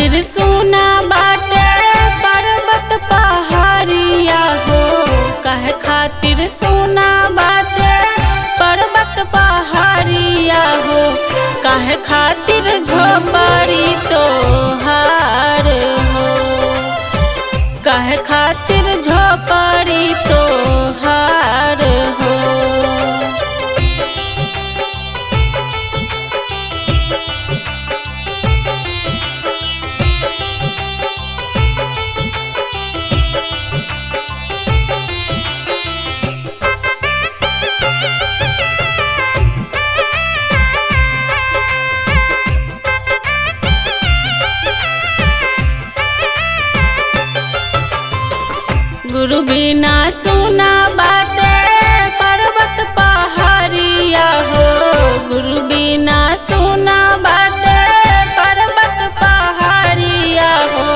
खातिर सोना बाटे पर्वत पहाड़िया हो, काहे खातिर सोना बाटे पर्वत पहाड़िया हो, काहे खातिर झोपड़ी तोहार हो, काहे खातिर झोपड़ी तोहार हो। गुरु बिना सोना बाटे पर्वत पहाड़िया हो, गुरु बिना सोना बाटे पर्वत पहाड़िया हो,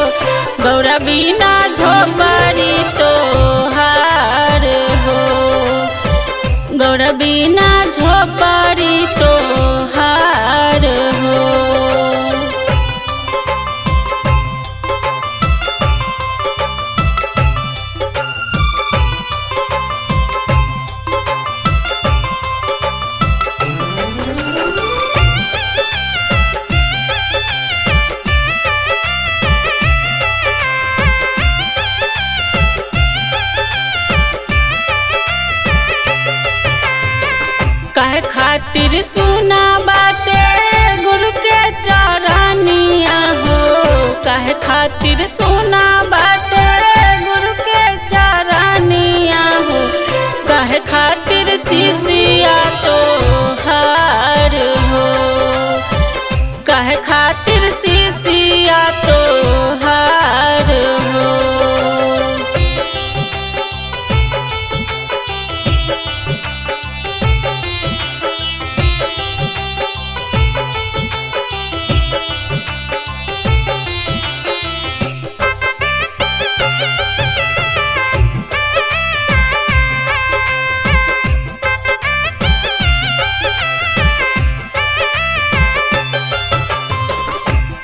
गौरा बिना झोपड़ी तोहार हो, गौरा बिना झोपड़ी तोहार हो। काहे खातिर सोना बाटे गुरु के चरनिया हो, काहे खातिर सोना बाटे गुरु के चरनिया हो, काहे खातिर शिष्या तोहार हो, काहे खातिर शिष्या तोहार हो।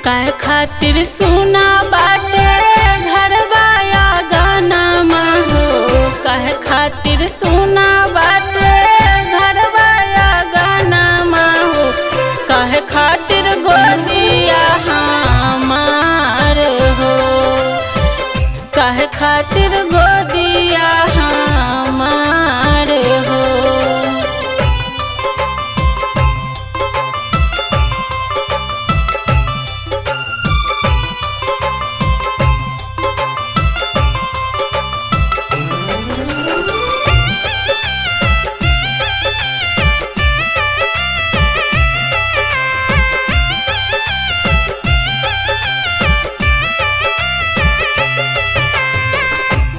काहे खातिर सोना बाटे घरवाया गाना हो, काहे खातिर सोना बाटे घरवाया गाना हो, काहे खातिर गोदिया हमार हो, काहे खातिर गोदिया हमार हो।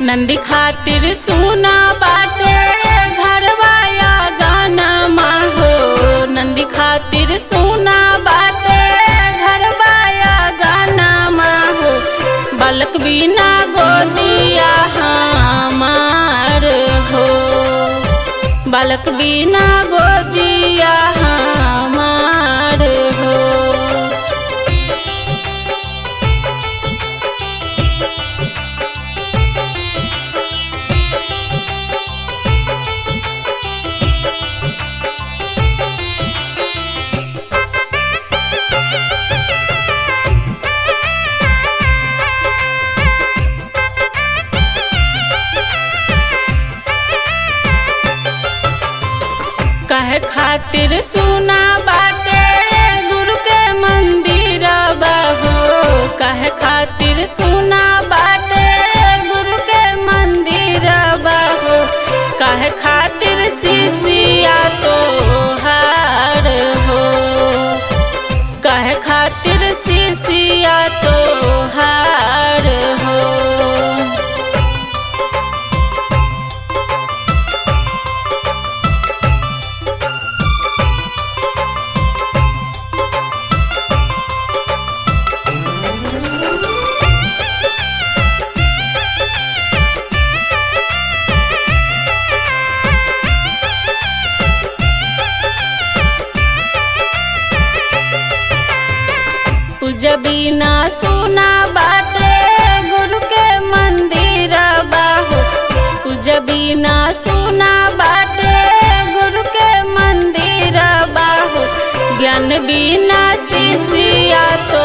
नंदी खातिर सोना बाटे घरवाया गाना हो, नंदी खातिर सोना बाटे घरवाया गाना हो, बालक बिना गोदिया हमार हो, बालक बिना गोदिया हमार हो। काहे खातिर सोना बाटे गुरु के मंदिर हो, काहे खातिर सोना बाटे गुरु के मंदिर हो, काहे खातिर शिष्या तोहार हो, काहे खातिर शिष्या तोहार हो। बिना सुना बाटे गुरु के मंदिर बाहो, ज्ञान बिना शिष्या तो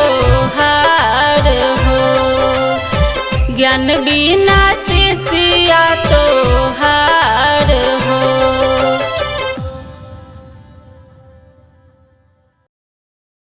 हार हो, ज्ञान बिना